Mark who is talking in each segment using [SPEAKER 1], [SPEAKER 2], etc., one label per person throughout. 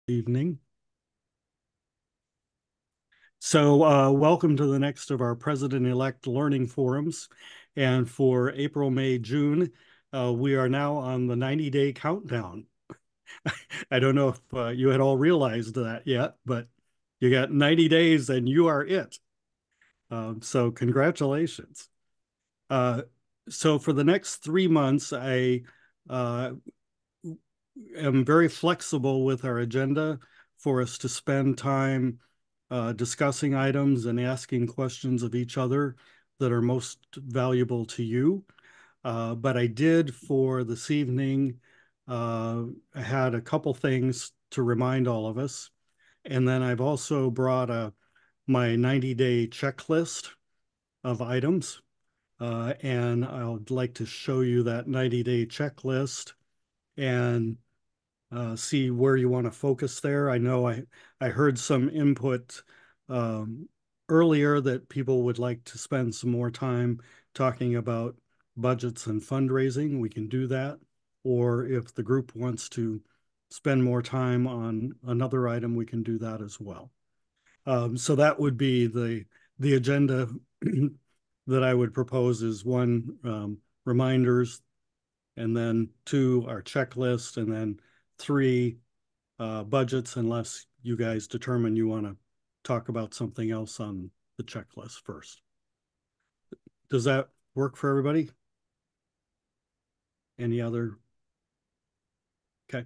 [SPEAKER 1] Evening. Welcome to the next of our President-elect Learning Forums. And for April, May, June, we are now on the 90-day countdown. I don't know if you had all realized that yet, but you got 90 days and you are it. So congratulations. Uh, so for the next 3 months, I uh, am very flexible with our agenda for us to spend time discussing items and asking questions of each other that are most valuable to you. But I did for this evening, I had a couple things to remind all of us. And then I've also brought my 90-day checklist of items. And I would like to show you that 90-day checklist and see where you want to focus there. I know I heard some input um, earlier that people would like to spend some more time talking about budgets and fundraising. We can do that. Or if the group wants to spend more time on another item, we can do that as well. So that would be the agenda that I would propose is one, reminders, and then two, our checklist, and then three, budgets, unless you guys determine you want to talk about something else on the checklist first. Does that work for everybody? Any other? Okay.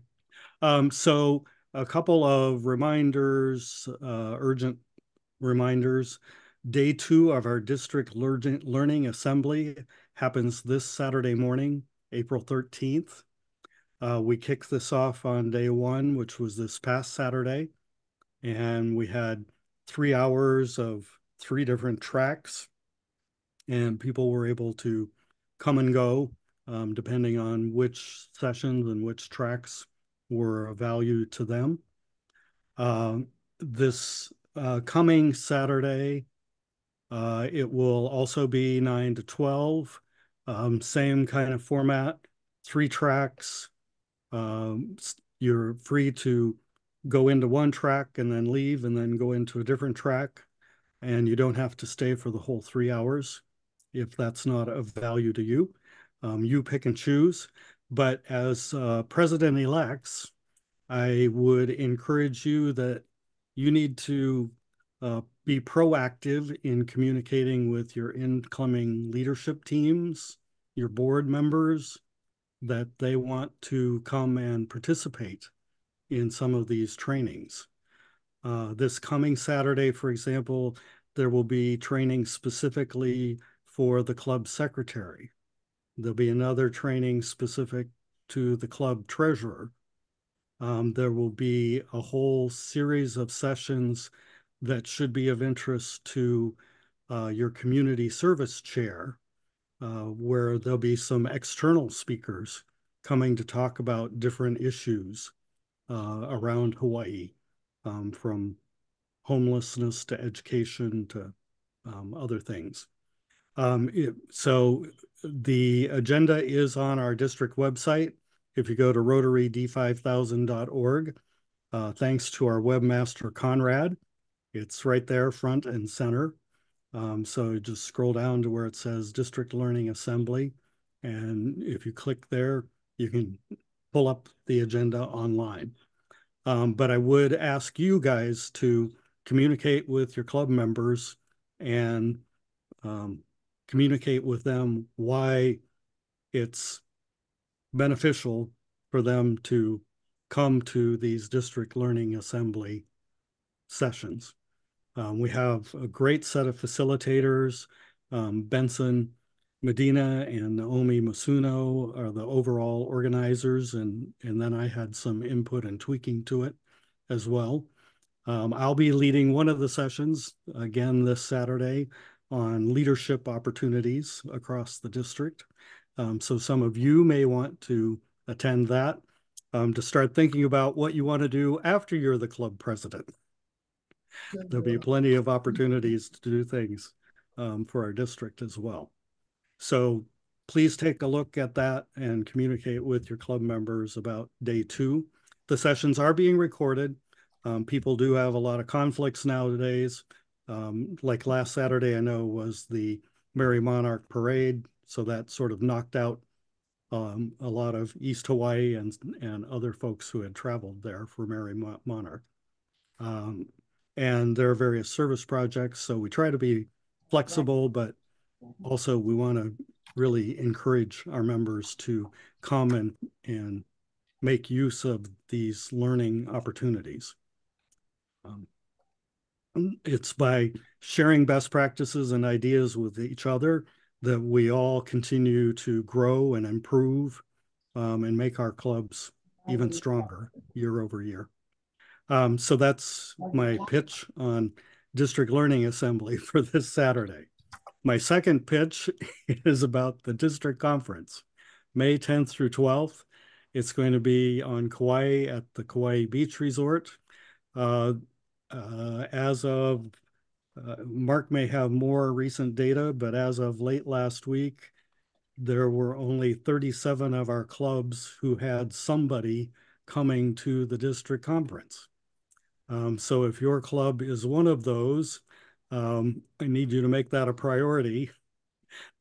[SPEAKER 1] So a couple of reminders, urgent reminders. Day 2 of our district learning assembly happens this Saturday morning, April 13th. We kicked this off on day 1, which was this past Saturday, and we had 3 hours of 3 different tracks, and people were able to come and go depending on which sessions and which tracks were of value to them. This coming Saturday, it will also be 9 to 12, same kind of format, 3 tracks. You're free to go into one track and then leave and then go into a different track. And you don't have to stay for the whole 3 hours if that's not of value to you. You pick and choose. But as president-elects, I would encourage you that you need to be proactive in communicating with your incoming leadership teams, your board members, that they want to come and participate in some of these trainings. This coming Saturday, for example, there will be training specifically for the club secretary. There'll be another training specific to the club treasurer. There will be a whole series of sessions that should be of interest to your community service chair, where there'll be some external speakers coming to talk about different issues around Hawaii, from homelessness to education to other things. So the agenda is on our district website. If you go to rotaryd5000.org, thanks to our webmaster, Conrad, it's right there, front and center. So just scroll down to where it says District Learning Assembly. And if you click there, you can pull up the agenda online. But I would ask you guys to communicate with your club members and communicate with them why it's beneficial for them to come to these district learning assembly sessions. We have a great set of facilitators. Benson Medina and Naomi Masuno are the overall organizers, and then I had some input and tweaking to it as well. I'll be leading one of the sessions again this Saturday on leadership opportunities across the district. So some of you may want to attend that to start thinking about what you want to do after you're the club president. There'll be plenty of opportunities to do things for our district as well. So please take a look at that and communicate with your club members about day 2. The sessions are being recorded. People do have a lot of conflicts nowadays. Like last Saturday, I know was the Merry Monarch Parade, so that sort of knocked out a lot of East Hawaii and other folks who had traveled there for Merry Monarch. Um, and there are various service projects, so we try to be flexible, but also we want to really encourage our members to come and make use of these learning opportunities. Um, it's by sharing best practices and ideas with each other that we all continue to grow and improve and make our clubs even stronger year over year. So that's my pitch on District Learning Assembly for this Saturday. My second pitch is about the district conference, May 10th through 12th. It's going to be on Kauai at the Kauai Beach Resort. As of Mark may have more recent data, but as of late last week, there were only 37 of our clubs who had somebody coming to the district conference. So if your club is one of those, I need you to make that a priority,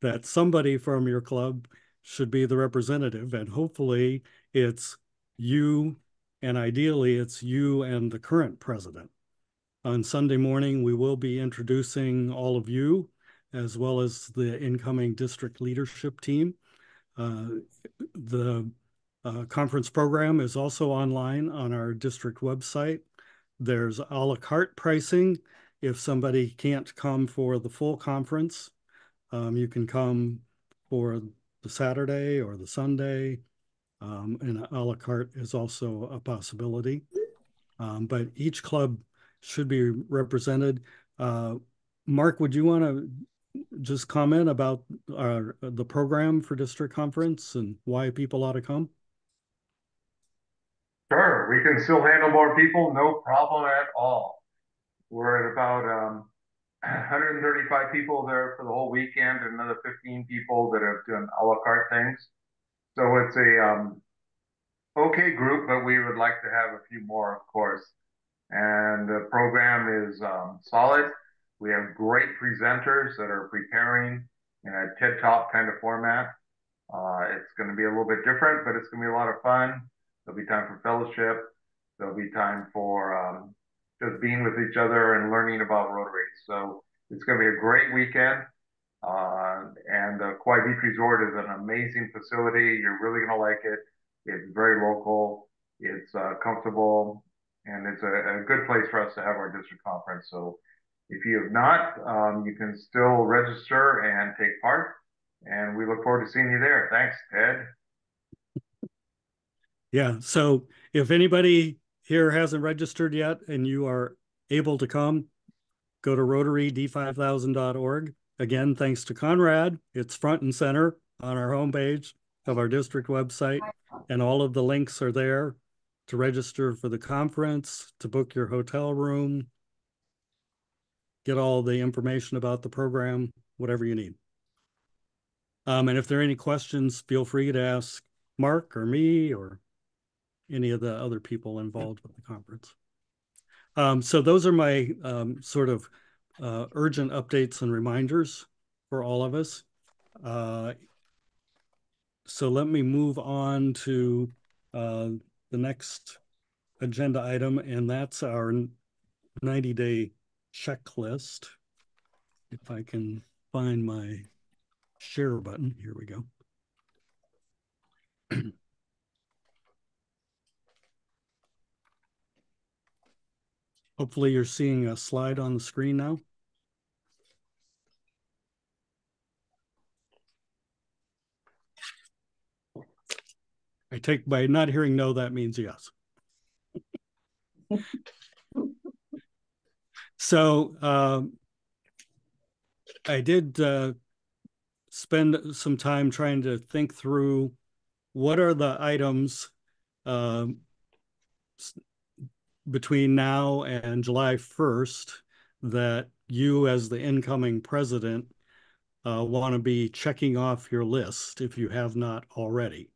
[SPEAKER 1] that somebody from your club should be the representative, and hopefully it's you, and ideally it's you and the current president. On Sunday morning, we will be introducing all of you, as well as the incoming district leadership team. The conference program is also online on our district website. There's a la carte pricing. If somebody can't come for the full conference, you can come for the Saturday or the Sunday, and a la carte is also a possibility. But each club should be represented. Mark, would you want to just comment about the program for district conference and why people ought to come?
[SPEAKER 2] Sure, we can still handle more people, no problem at all. We're at about 135 people there for the whole weekend, and another 15 people that have done a la carte things. So it's a okay group, but we would like to have a few more, of course. And the program is solid. We have great presenters that are preparing in a TED Talk kind of format. It's going to be a little bit different, but it's going to be a lot of fun. There'll be time for fellowship. There'll be time for just being with each other and learning about Rotary. So it's going to be a great weekend. And the Kauai Beach Resort is an amazing facility. You're really going to like it. It's very local. It's comfortable, and it's a good place for us to have our district conference. So if you have not, you can still register and take part. And we look forward to seeing you there. Thanks, Ted.
[SPEAKER 1] Yeah, so if anybody here hasn't registered yet and you are able to come, go to rotaryd5000.org. Again, thanks to Conrad, it's front and center on our homepage of our district website, and all of the links are there to register for the conference, to book your hotel room, get all the information about the program, whatever you need. And if there are any questions, feel free to ask Mark or me or any of the other people involved with the conference. So those are my sort of urgent updates and reminders for all of us. So let me move on to the next agenda item, and that's our 90-day checklist. If I can find my share button, here we go. Hopefully you're seeing a slide on the screen now. I take by not hearing no, that means yes. So I did spend some time trying to think through what are the items between now and July 1st that you as the incoming president want to be checking off your list if you have not already.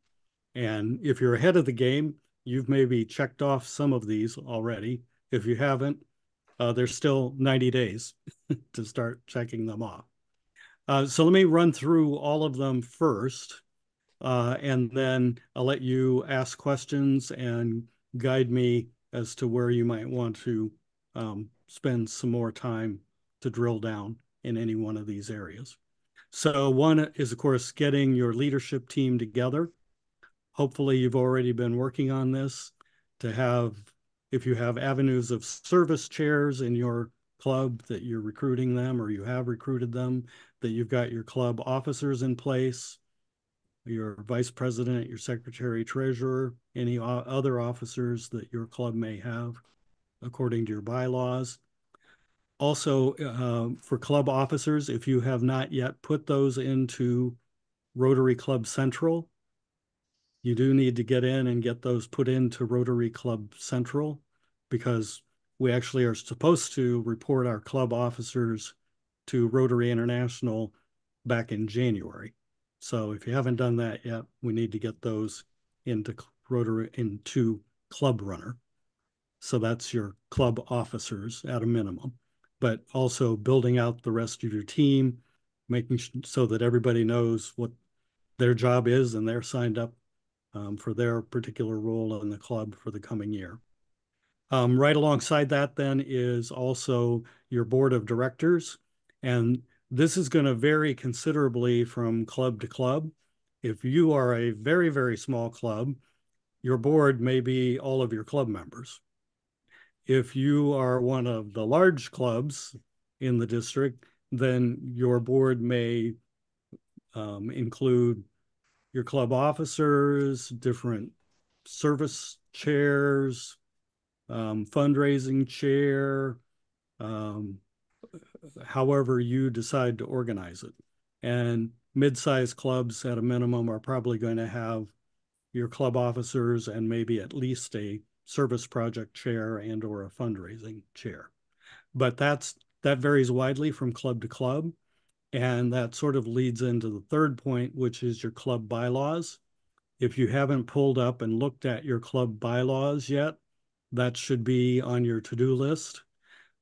[SPEAKER 1] And if you're ahead of the game, you've maybe checked off some of these already. If you haven't, there's still 90 days to start checking them off. So let me run through all of them first, and then I'll let you ask questions and guide me as to where you might want to spend some more time to drill down in any one of these areas. So one is, of course, getting your leadership team together. Hopefully you've already been working on this to have, if you have avenues of service chairs in your club that you're recruiting them or you have recruited them, that you've got your club officers in place, your vice president, your secretary, treasurer, any other officers that your club may have according to your bylaws. Also, for club officers, if you have not yet put those into Rotary Club Central, you do need to get in and get those put into Rotary Club Central, because we actually are supposed to report our club officers to Rotary International back in January. So if you haven't done that yet, we need to get those into Club Runner. So that's your club officers at a minimum, but also building out the rest of your team, making so that everybody knows what their job is and they're signed up for their particular role in the club for the coming year. Right alongside that then is also your board of directors. And this is going to vary considerably from club to club. If you are a very, very small club, your board may be all of your club members. If you are one of the large clubs in the district, then your board may include your club officers, different service chairs, fundraising chair, um, however you decide to organize it. And mid-sized clubs at a minimum are probably going to have your club officers and maybe at least a service project chair and or a fundraising chair. But that varies widely from club to club. And that sort of leads into the third point, which is your club bylaws. If you haven't pulled up and looked at your club bylaws yet, that should be on your to-do list.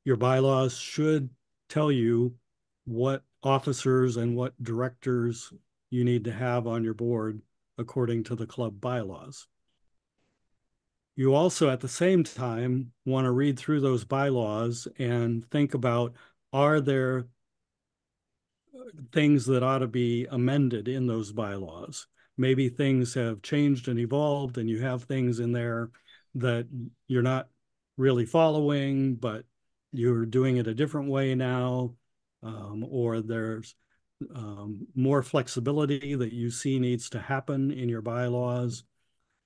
[SPEAKER 1] Your bylaws should tell you what officers and what directors you need to have on your board according to the club bylaws. You also, at the same time, want to read through those bylaws and think about, are there things that ought to be amended in those bylaws? Maybe things have changed and evolved and you have things in there that you're not really following, but you're doing it a different way now, or there's more flexibility that you see needs to happen in your bylaws.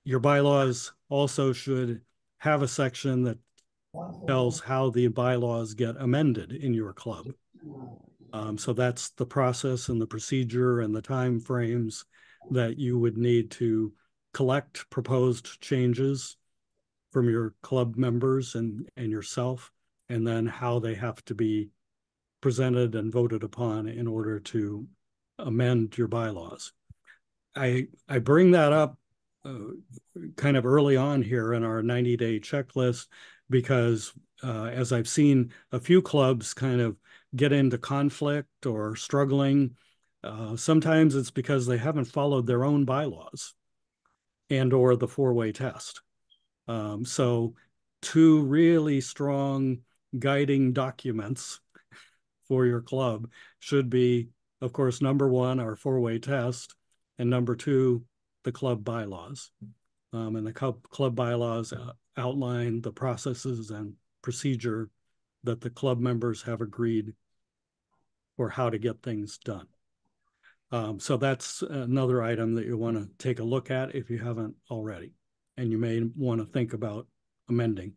[SPEAKER 1] Your bylaws also should have a section that tells how the bylaws get amended in your club. So that's the process and the procedure and the time frames that you would need to collect proposed changes from your club members and yourself, and then how they have to be presented and voted upon in order to amend your bylaws. I bring that up kind of early on here in our 90-day checklist because as I've seen a few clubs kind of get into conflict or struggling, sometimes it's because they haven't followed their own bylaws and or the four-way test. So two really strong guiding documents for your club should be, of course, number one, our four-way test, and number two, the club bylaws. And the club bylaws outline the processes and procedure that the club members have agreed for how to get things done. So that's another item that you want to take a look at if you haven't already, and you may want to think about amending.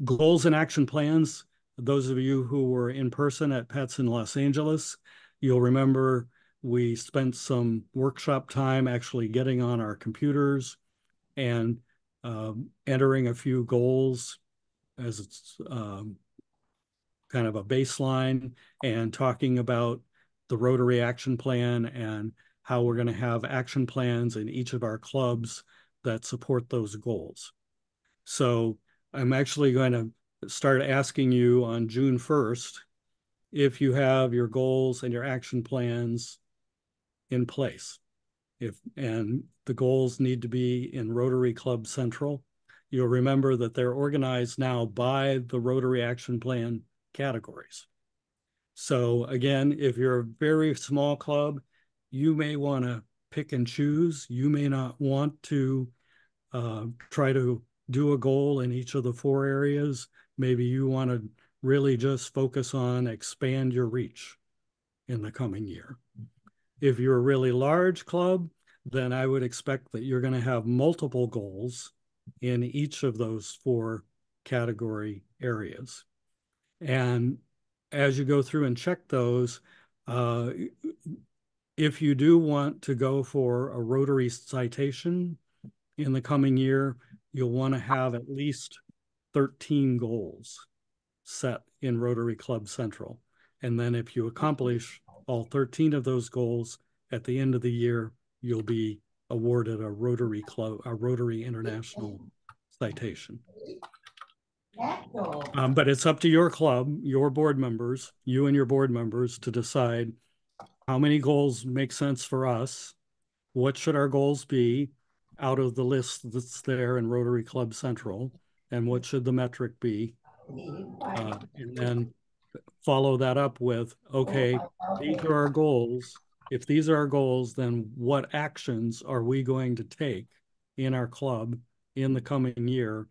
[SPEAKER 1] Goals and action plans. Those of you who were in person at PETS in Los Angeles, you'll remember we spent some workshop time actually getting on our computers and entering a few goals as it's kind of a baseline, and talking about the Rotary Action Plan and how we're going to have action plans in each of our clubs that support those goals. So I'm actually going to start asking you on June 1st if you have your goals and your action plans in place. And the goals need to be in Rotary Club Central. You'll remember that they're organized now by the Rotary Action Plan categories. So again, if you're a very small club, you may want to pick and choose. You may not want to try to do a goal in each of the four areas. Maybe you want to really just focus on expand your reach in the coming year. If you're a really large club, then I would expect that you're going to have multiple goals in each of those four category areas. And as you go through and check those, uh, if you do want to go for a Rotary citation in the coming year, you'll want to have at least 13 goals set in Rotary Club Central. And then if you accomplish all 13 of those goals at the end of the year, you'll be awarded a Rotary International citation. But it's up to your club, your board members, you and your board members to decide how many goals make sense for us. What should our goals be out of the list that's there in Rotary Club Central? And what should the metric be? And then follow that up with, okay, these are our goals. If these are our goals, then what actions are we going to take in our club in the coming year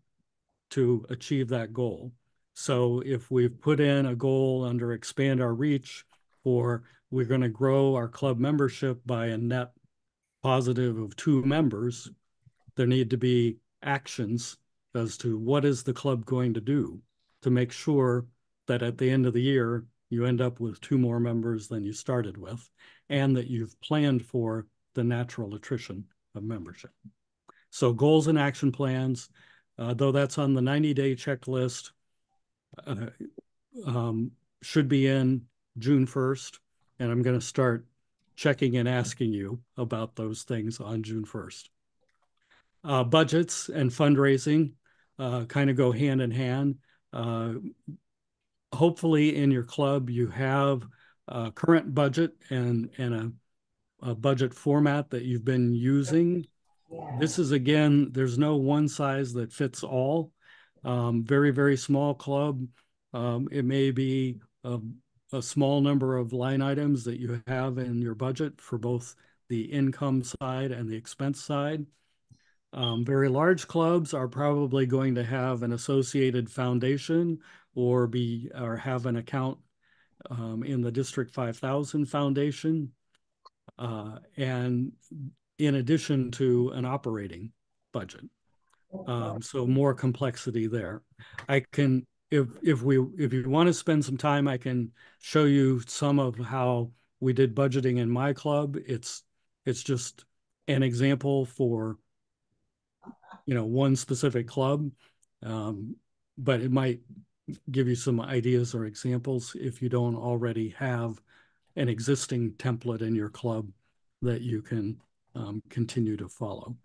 [SPEAKER 1] to achieve that goal? So if we've put in a goal under expand our reach, or we're going to grow our club membership by a net positive of 2 members, there need to be actions as to what is the club going to do to make sure that at the end of the year, you end up with 2 more members than you started with, and that you've planned for the natural attrition of membership. So goals and action plans, though that's on the 90-day checklist, uh, should be in June 1st. And I'm going to start checking and asking you about those things on June 1st. Budgets and fundraising kind of go hand in hand. Hopefully in your club, you have a current budget and a budget format that you've been using. This is, again, there's no one size that fits all. Very, very small club. It may be a small number of line items that you have in your budget for both the income side and the expense side. Very large clubs are probably going to have an associated foundation or have an account in the District 5000 Foundation, and in addition to an operating budget. So more complexity there. I can, if you want to spend some time, I can show you some of how we did budgeting in my club. It's just an example for one specific club, but it might give you some ideas or examples if you don't already have an existing template in your club that you can continue to follow.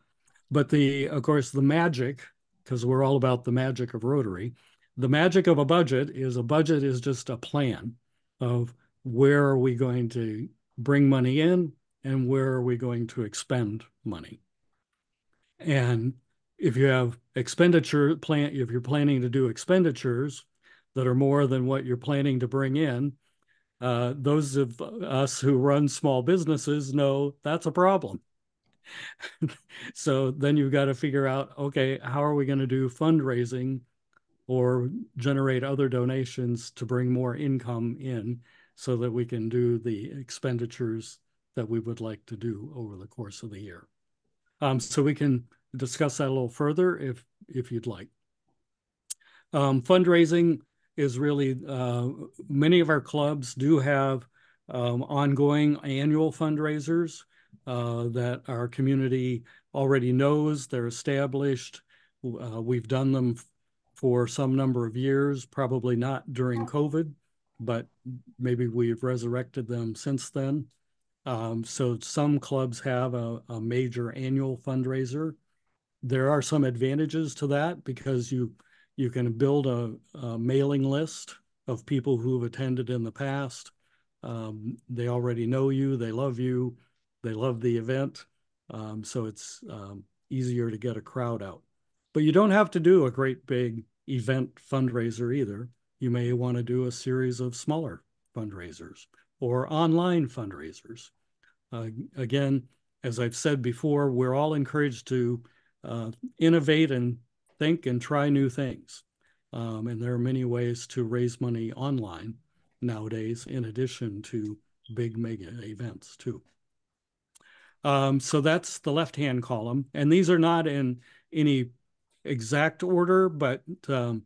[SPEAKER 1] But of course, the magic, because we're all about the magic of Rotary, the magic of a budget is just a plan of where are we going to bring money in and where are we going to expend money. And if you have if you're planning to do expenditures that are more than what you're planning to bring in, those of us who run small businesses know that's a problem. So then you've got to figure out, okay, how are we going to do fundraising or generate other donations to bring more income in so that we can do the expenditures that we would like to do over the course of the year. So we can discuss that a little further if you'd like. Fundraising is really, many of our clubs do have ongoing annual fundraisers that our community already knows. They're established. We've done them for some number of years, probably not during COVID, but maybe we've resurrected them since then. So some clubs have a major annual fundraiser. There are some advantages to that because you You can build a mailing list of people who've attended in the past. They already know you, they love you, they love the event. So it's easier to get a crowd out. But you don't have to do a great big event fundraiser either. You may want to do a series of smaller fundraisers or online fundraisers. Again, as I've said before, we're all encouraged to innovate and think and try new things. And there are many ways to raise money online nowadays, in addition to big mega events too. So that's the left-hand column. And these are not in any exact order, but um,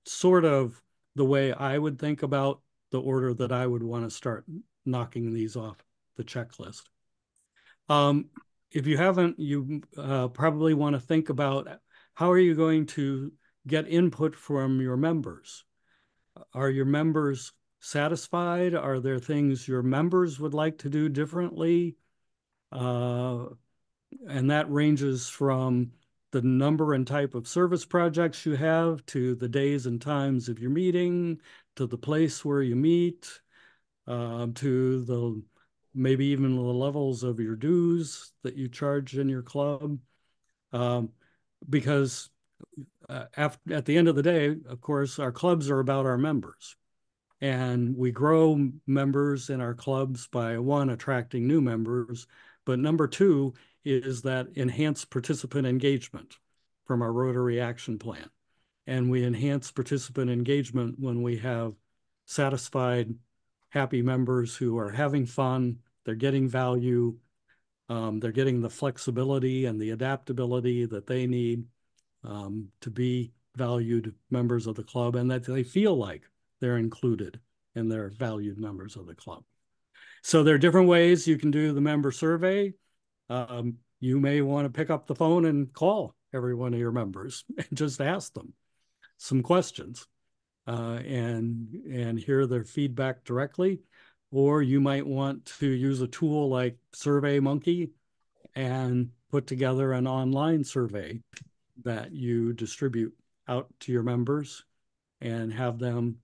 [SPEAKER 1] sort of the way I would think about the order that I would want to start knocking these off the checklist. If you haven't, you probably want to think about how are you going to get input from your members? Are your members satisfied? Are there things your members would like to do differently? And that ranges from the number and type of service projects you have to the days and times of your meeting, to the place where you meet, to the maybe even the levels of your dues that you charge in your club. Um, because at the end of the day, of course, our clubs are about our members. And we grow members in our clubs by one, attracting new members, but number two is that enhanced participant engagement from our Rotary Action Plan. And we enhance participant engagement when we have satisfied, happy members who are having fun, they're getting value, they're getting the flexibility and the adaptability that they need to be valued members of the club, and that they feel like they're included and they're valued members of the club. So there are different ways you can do the member survey. You may want to pick up the phone and call every one of your members and just ask them some questions and hear their feedback directly. Or you might want to use a tool like SurveyMonkey and put together an online survey that you distribute out to your members and have them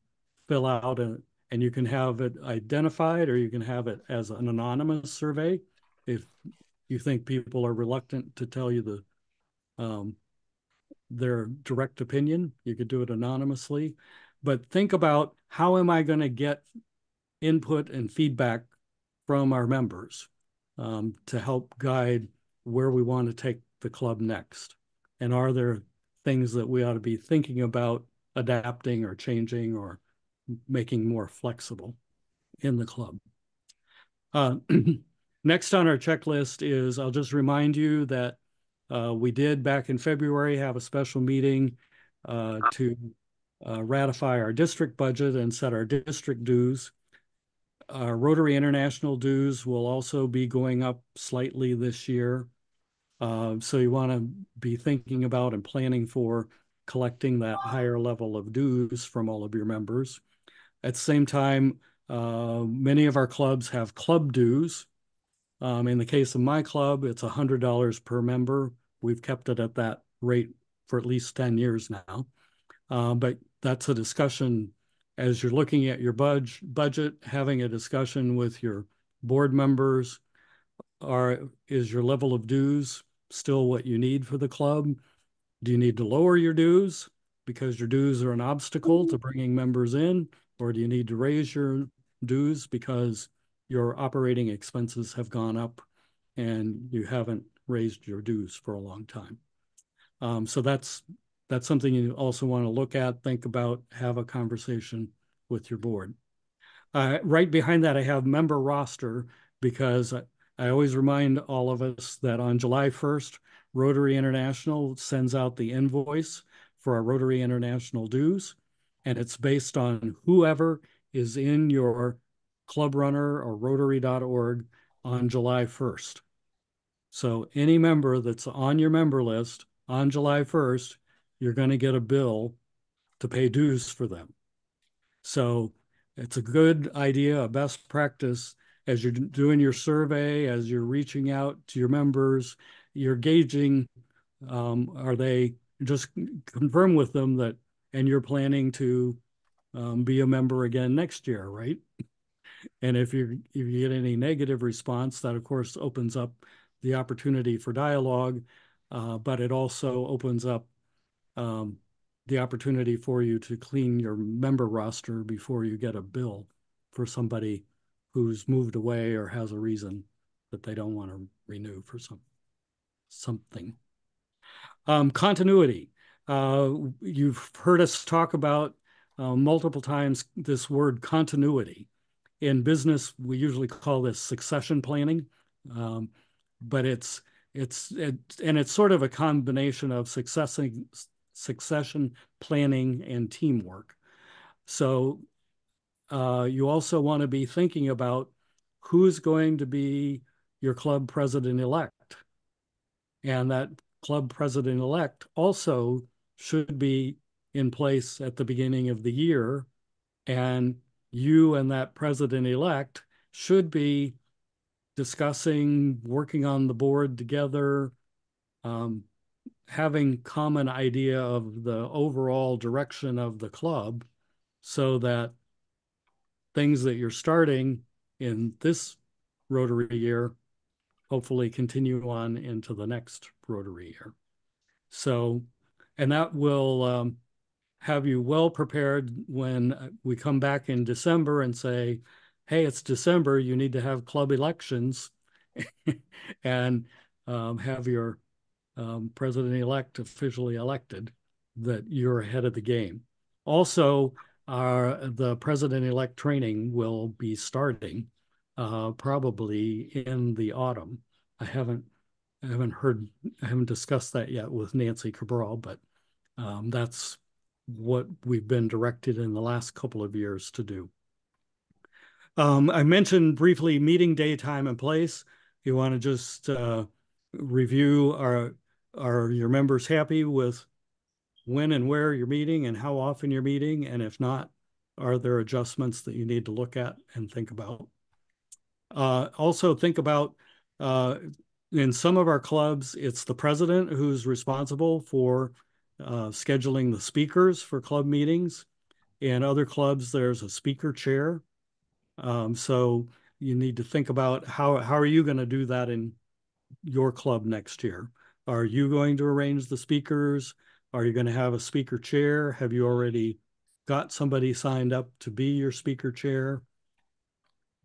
[SPEAKER 1] fill out and you can have it identified or you can have it as an anonymous survey if you think people are reluctant to tell you their direct opinion. You could do it anonymously, but think about how am I going to get input and feedback from our members to help guide where we want to take the club next. And are there things that we ought to be thinking about adapting or changing or making more flexible in the club? Next on our checklist is, I'll just remind you that we did back in February have a special meeting to ratify our district budget and set our district dues. Our Rotary International dues will also be going up slightly this year. So you want to be thinking about and planning for collecting that higher level of dues from all of your members. At the same time, many of our clubs have club dues. In the case of my club, it's $100 per member. We've kept it at that rate for at least 10 years now. But that's a discussion as you're looking at your budget, having a discussion with your board members. Is your level of dues still what you need for the club? Do you need to lower your dues because your dues are an obstacle to bringing members in? Or do you need to raise your dues because your operating expenses have gone up and you haven't raised your dues for a long time? So that's something you also want to look at, think about, have a conversation with your board. Right behind that, I have member roster because I always remind all of us that on July 1st, Rotary International sends out the invoice for our Rotary International dues, and it's based on whoever is in your club runner or rotary.org on July 1st. So any member that's on your member list on July 1st, you're going to get a bill to pay dues for them. So it's a good idea, a best practice as you're doing your survey, as you're reaching out to your members, you're gauging, are they just confirm with them that, and you're planning to be a member again next year, right? And if you get any negative response, that of course opens up the opportunity for dialogue, but it also opens up um, the opportunity for you to clean your member roster before you get a bill for somebody who's moved away or has a reason that they don't want to renew for something. Continuity. You've heard us talk about multiple times this word continuity. In business, we usually call this succession planning, um, but it's sort of a combination of succession planning and teamwork. So you also want to be thinking about who's going to be your club president-elect. And that club president-elect also should be in place at the beginning of the year. And you and that president-elect should be discussing, working on the board together, um, having common idea of the overall direction of the club so that things that you're starting in this Rotary year hopefully continue on into the next Rotary year. So, and that will have you well prepared when we come back in December and say, hey, it's December, you need to have club elections and have your president-elect officially elected, that you're ahead of the game. Also, the president-elect training will be starting probably in the autumn. I haven't discussed that yet with Nancy Cabral, but that's what we've been directed in the last couple of years to do. I mentioned briefly meeting day, time, and place. You want to just review, are your members happy with when and where you're meeting and how often you're meeting? And if not, are there adjustments that you need to look at and think about? Also think about, in some of our clubs, it's the president who's responsible for scheduling the speakers for club meetings. In other clubs, there's a speaker chair. So you need to think about how are you going to do that in your club next year? Are you going to arrange the speakers? Are you going to have a speaker chair? Have you already got somebody signed up to be your speaker chair?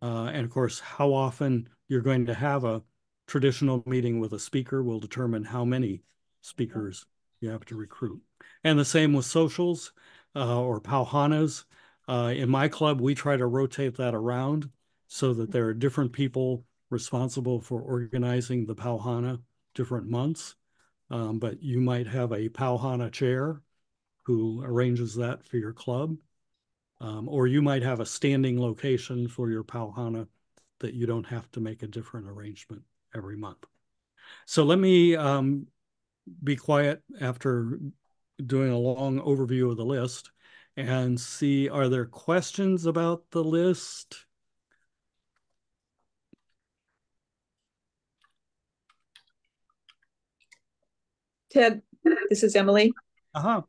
[SPEAKER 1] And of course, how often you're going to have a traditional meeting with a speaker will determine how many speakers you have to recruit. And the same with socials or pauhanas. In my club, we try to rotate that around so that there are different people responsible for organizing the pauhana different months. But you might have a pauhana chair who arranges that for your club. Or you might have a standing location for your pauhana that you don't have to make a different arrangement every month. So let me be quiet after doing a long overview of the list and see, are there questions about the list?
[SPEAKER 3] Ted, this is Emily.
[SPEAKER 1] Uh-huh.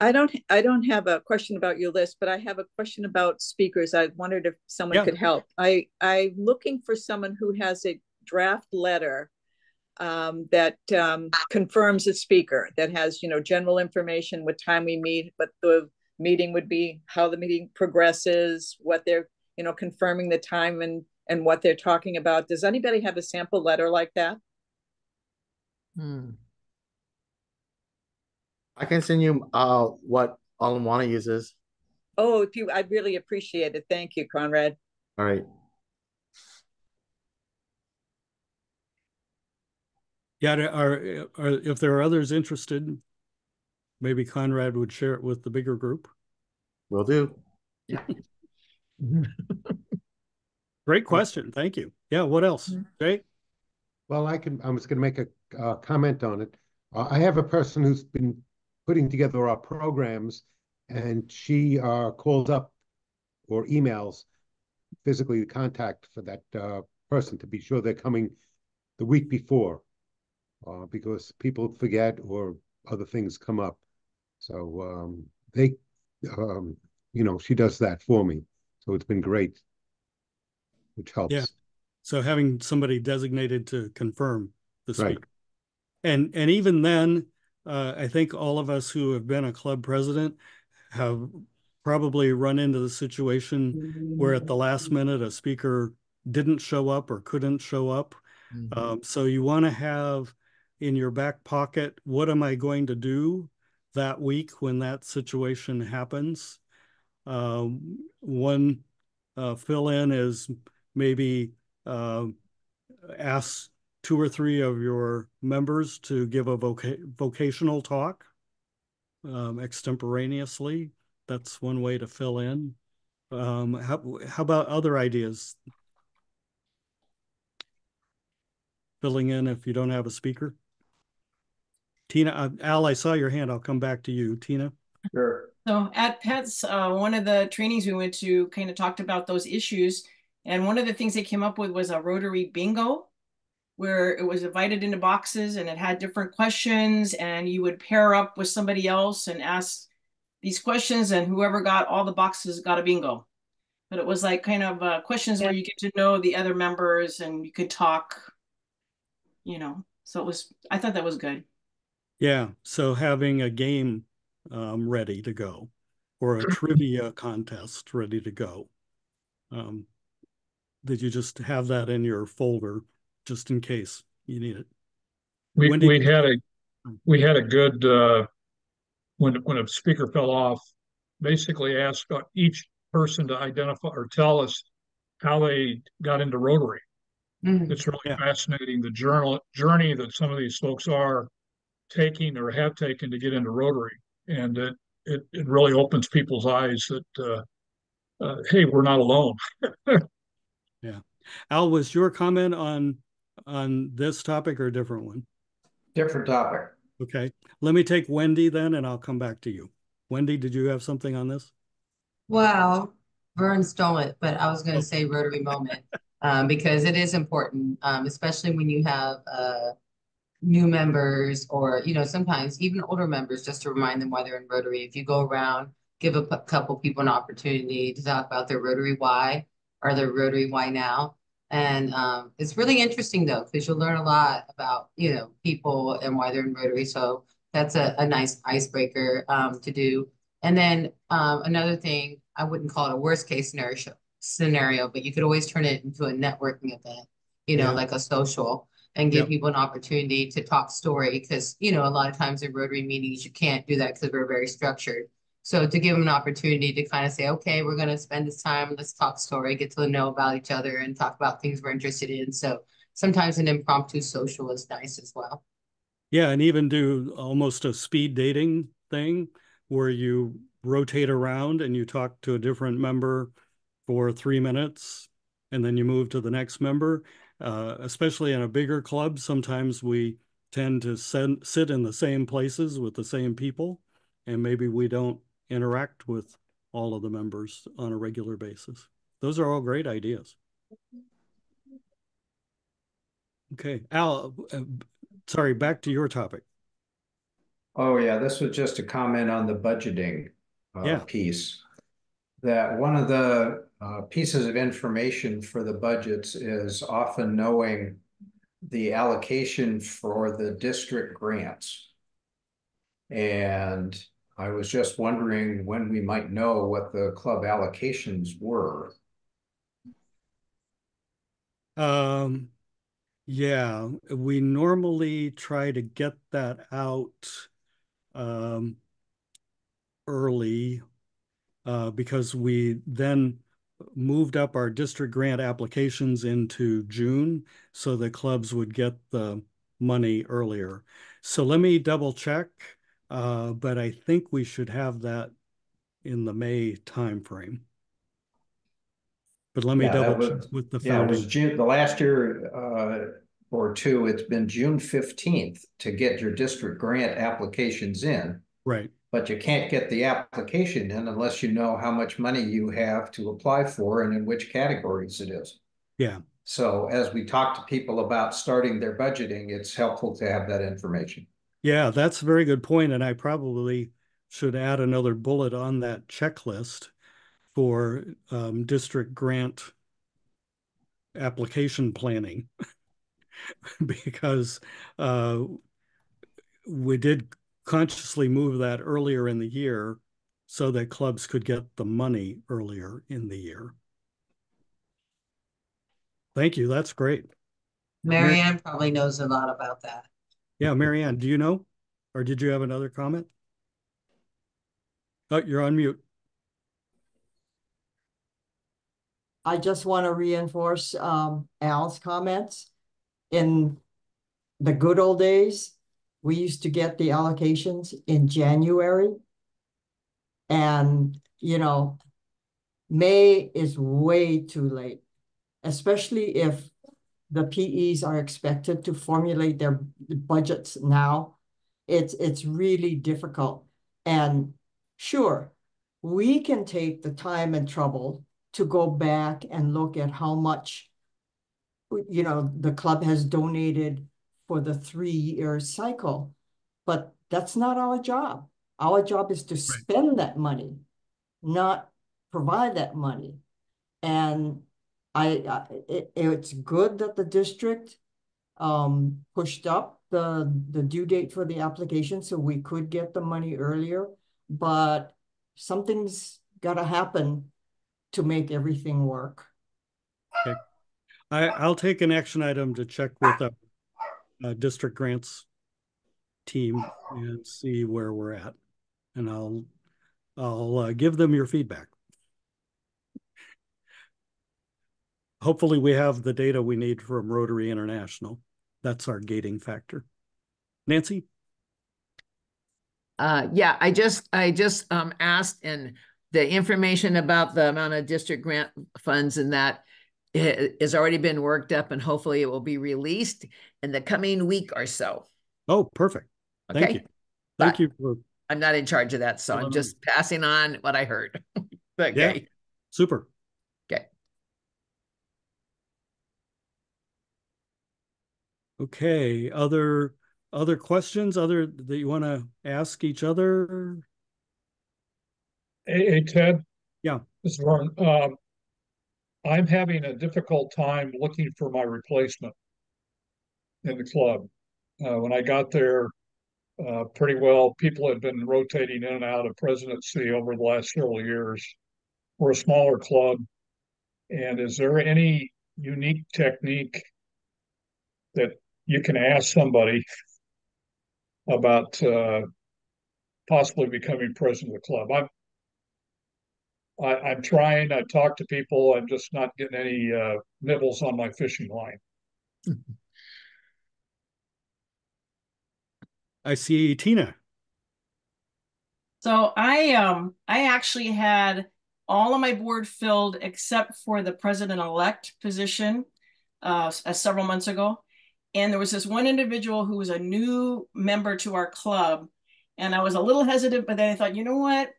[SPEAKER 3] I don't have a question about your list, but I have a question about speakers. I wondered if someone could help. I'm looking for someone who has a draft letter that confirms a speaker, that has, general information, what time we meet, what the meeting would be, how the meeting progresses, what they're, confirming the time and what they're talking about. Does anybody have a sample letter like that?
[SPEAKER 4] I can send you what All-in-One uses.
[SPEAKER 3] Oh, I'd really appreciate it. Thank you, Conrad.
[SPEAKER 4] All right.
[SPEAKER 1] Yeah, if there are others interested, maybe Conrad would share it with the bigger group.
[SPEAKER 4] Will do.
[SPEAKER 3] Yeah.
[SPEAKER 1] Great question. Thank you. Yeah, what else? Jay?
[SPEAKER 5] Well, I was going to make a comment on it. I have a person who's been putting together our programs, and she calls up or emails physically to contact for that person to be sure they're coming the week before, because people forget or other things come up. So they, she does that for me. So it's been great, which
[SPEAKER 1] Yeah.
[SPEAKER 5] helps.
[SPEAKER 1] So having somebody designated to confirm the
[SPEAKER 5] Right.
[SPEAKER 1] speaker. And even then, I think all of us who have been a club president have probably run into the situation where at the last minute a speaker didn't show up or couldn't show up. So you want to have in your back pocket, what am I going to do that week when that situation happens? One fill-in is maybe ask 2 or 3 of your members to give a vocational talk extemporaneously. That's one way to fill in. How about other ideas? Filling in if you don't have a speaker? Tina, Al, I saw your hand. I'll come back to you. Tina?
[SPEAKER 2] Sure.
[SPEAKER 6] So at PETS, one of the trainings we went to kind of talked about those issues. And one of the things they came up with was a Rotary bingo, where it was divided into boxes and it had different questions, and you would pair up with somebody else and ask these questions, and whoever got all the boxes got a bingo. But it was like kind of questions where you get to know the other members and you could talk, So I thought that was good.
[SPEAKER 1] Yeah, so having a game ready to go or a trivia contest ready to go. Did you just have that in your folder just in case you need it?
[SPEAKER 7] We had a good when a speaker fell off, basically asked each person to identify or tell us how they got into Rotary. It's really fascinating the journey that some of these folks are taking or have taken to get into Rotary, and it really opens people's eyes that hey, we're not alone.
[SPEAKER 1] Yeah, Al, was your comment on this topic or a different one?
[SPEAKER 8] Different topic.
[SPEAKER 1] Okay, let me take Wendy then, and I'll come back to you. Wendy, did you have something on this?
[SPEAKER 9] Well, Vern stole it, but I was going to say Rotary moment because it is important, especially when you have new members or, sometimes even older members, just to remind them why they're in Rotary. If you go around, give a couple people an opportunity to talk about their Rotary why or their Rotary why now. And it's really interesting, though, because you'll learn a lot about, people and why they're in Rotary. So that's a nice icebreaker to do. And then another thing, I wouldn't call it a worst case scenario, but you could always turn it into a networking event, like a social, and give people an opportunity to talk story. Because, a lot of times in Rotary meetings, you can't do that because we're very structured. So to give them an opportunity to kind of say, okay, we're going to spend this time, let's talk story, get to know about each other and talk about things we're interested in. So sometimes an impromptu social is nice as well.
[SPEAKER 1] Yeah, and even do almost a speed dating thing where you rotate around and you talk to a different member for 3 minutes and then you move to the next member. Especially in a bigger club, sometimes we tend to sit in the same places with the same people, and maybe we don't interact with all of the members on a regular basis. Those are all great ideas. Okay, Al, sorry, back to your topic.
[SPEAKER 8] Oh, yeah, this was just a comment on the budgeting piece. That one of the pieces of information for the budgets is often knowing the allocation for the district grants. And I was just wondering when we might know what the club allocations were.
[SPEAKER 1] Yeah, we normally try to get that out early because we then moved up our district grant applications into June so the clubs would get the money earlier. So let me double check, but I think we should have that in the May timeframe. But let me double check with the founding.
[SPEAKER 8] Yeah, it was June, the last year or two, it's been June 15th to get your district grant applications in.
[SPEAKER 1] Right.
[SPEAKER 8] But you can't get the application in unless you know how much money you have to apply for and in which categories it is.
[SPEAKER 1] Yeah.
[SPEAKER 8] So as we talk to people about starting their budgeting, it's helpful to have that information.
[SPEAKER 1] Yeah, that's a very good point, and I probably should add another bullet on that checklist for district grant application planning because we did consciously move that earlier in the year so that clubs could get the money earlier in the year. Thank you. That's great.
[SPEAKER 9] Marianne probably knows a lot about that.
[SPEAKER 1] Yeah, Marianne, do you know? Or did you have another comment? Oh, you're on mute.
[SPEAKER 10] I just want to reinforce Al's comments. In the good old days, we used to get the allocations in January. And, you know, May is way too late, especially if the PEs are expected to formulate their budgets now. It's really difficult. And sure, we can take the time and trouble to go back and look at how much, you know, the club has donated for the 3-year cycle, but that's not our job. Our job is to spend that money, not provide that money. And it's good that the district pushed up the due date for the application so we could get the money earlier, but something's got to happen to make everything work.
[SPEAKER 1] Okay. I'll take an action item to check with a district grants team and see where we're at. And I'll give them your feedback. Hopefully we have the data we need from Rotary International. That's our gating factor. Nancy?
[SPEAKER 11] Yeah, I just asked, and the information about the amount of district grant funds and that has already been worked up, and hopefully it will be released in the coming week or so.
[SPEAKER 1] Oh, perfect.
[SPEAKER 11] Okay.
[SPEAKER 1] Thank you. Thank you for...
[SPEAKER 11] I'm not in charge of that, so I'm just passing on what I heard. Okay.
[SPEAKER 1] Yeah, super.
[SPEAKER 11] Okay.
[SPEAKER 1] Okay, other questions that you want to ask each other?
[SPEAKER 7] Hey, Ted.
[SPEAKER 1] Yeah.
[SPEAKER 7] This is Vern. I'm having a difficult time looking for my replacement in the club. When I got there, pretty well, people had been rotating in and out of presidency over the last several years. We're a smaller club. And is there any unique technique that you can ask somebody about possibly becoming president of the club? I'm trying. I talk to people. I'm just not getting any nibbles on my fishing line.
[SPEAKER 1] I see Tina.
[SPEAKER 6] So I actually had all of my board filled except for the president-elect position several months ago. And there was this one individual who was a new member to our club. And I was a little hesitant, but then I thought, you know what?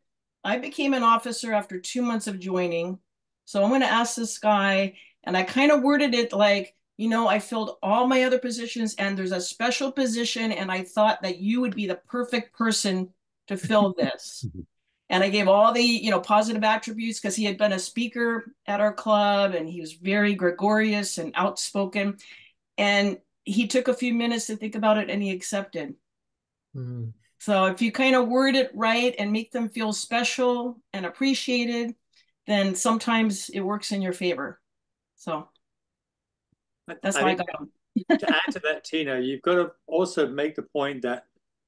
[SPEAKER 6] I became an officer after 2 months of joining. So I'm going to ask this guy. And I kind of worded it like, you know, I filled all my other positions and there's a special position. And I thought that you would be the perfect person to fill this. And I gave all the, you know, positive attributes because he had been a speaker at our club and he was very gregarious and outspoken. And he took a few minutes to think about it and he accepted. Mm. So if you kind of word it right and make them feel special and appreciated, then sometimes it works in your favor. So that's why I got them.
[SPEAKER 12] To add to that, Tina, you've got to also make the point that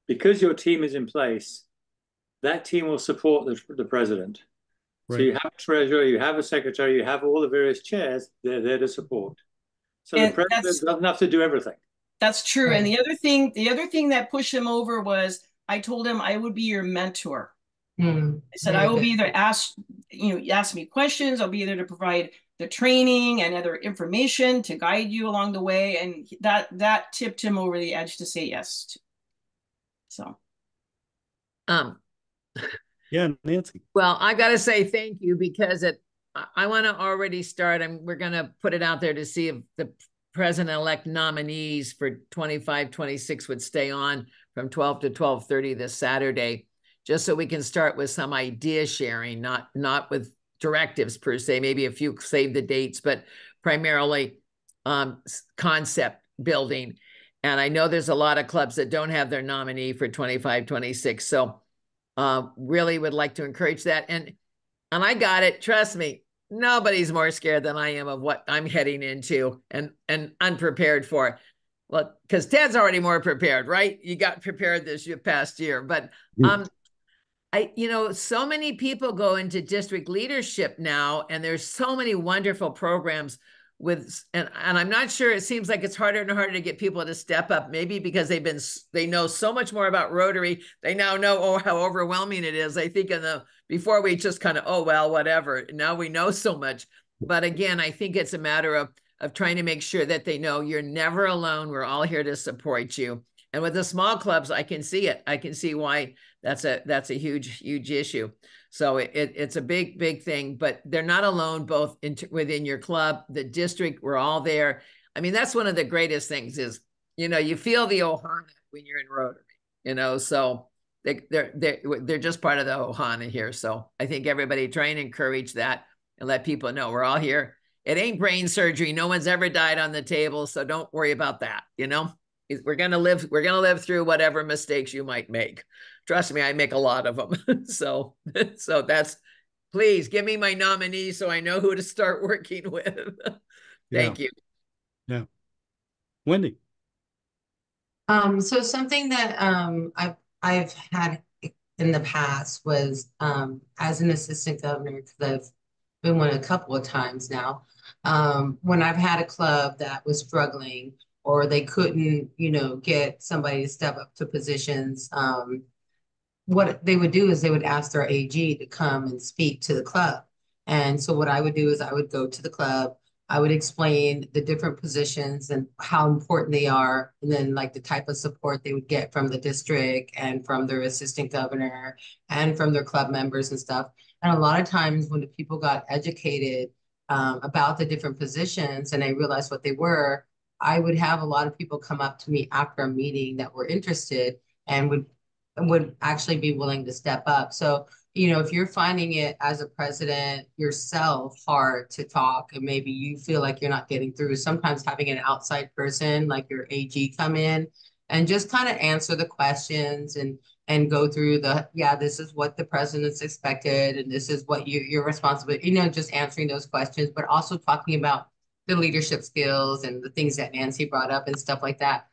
[SPEAKER 12] because your team is in place, that team will support the president. Right. So you have a treasurer, you have a secretary, you have all the various chairs, they're there to support. So and the president doesn't have to do everything.
[SPEAKER 6] That's true. Right. And the other thing that pushed him over was I told him I would be your mentor. I said, I will be there, ask me questions. I'll be there to provide the training and other information to guide you along the way. And that tipped him over the edge to say yes. So.
[SPEAKER 1] Yeah, Nancy.
[SPEAKER 11] Well, I got to say thank you because I want to already start. We're going to put it out there to see if the president-elect nominees for 25, 26 would stay on from 12 to 12:30 this Saturday, just so we can start with some idea sharing, not with directives per se, maybe a few save the dates, but primarily concept building. And I know there's a lot of clubs that don't have their nominee for 25, 26. So really would like to encourage that. And I got it. Trust me, nobody's more scared than I am of what I'm heading into and unprepared for. Well, because Ted's already more prepared, right? You got prepared this past year. But so many people go into district leadership now, and there's so many wonderful programs and I'm not sure, it seems like it's harder and harder to get people to step up, maybe because they know so much more about Rotary. They now know how overwhelming it is. I think before we just kind of, oh, well, whatever. Now we know so much. But again, I think it's a matter of trying to make sure that they know you're never alone. We're all here to support you. And with the small clubs, I can see it. I can see why that's a huge, huge issue. So it's a big, big thing, but they're not alone, both within your club, the district, we're all there. I mean, that's one of the greatest things is, you feel the ohana when you're in Rotary, so they're just part of the ohana here. So I think everybody try and encourage that and let people know we're all here. It ain't brain surgery. No one's ever died on the table. So don't worry about that. We're going to live through whatever mistakes you might make. Trust me, I make a lot of them. So that's, please give me my nominee so I know who to start working with. Thank you.
[SPEAKER 1] Yeah. Wendy.
[SPEAKER 9] So something that I've had in the past was as an assistant governor, because I've been one a couple of times now, when I've had a club that was struggling or they couldn't, get somebody to step up to positions, what they would do is they would ask their AG to come and speak to the club. And so what I would do is I would go to the club, I would explain the different positions and how important they are, and then like the type of support they would get from the district and from their assistant governor and from their club members and stuff. And a lot of times when the people got educated about the different positions and they realized what they were, I would have a lot of people come up to me after a meeting that were interested and would actually be willing to step up. So, if you're finding it as a president yourself hard to talk and maybe you feel like you're not getting through, sometimes having an outside person like your AG come in and just kind of answer the questions and go through this is what the president's expected and this is what you're responsible, just answering those questions, but also talking about the leadership skills and the things that Nancy brought up and stuff like that.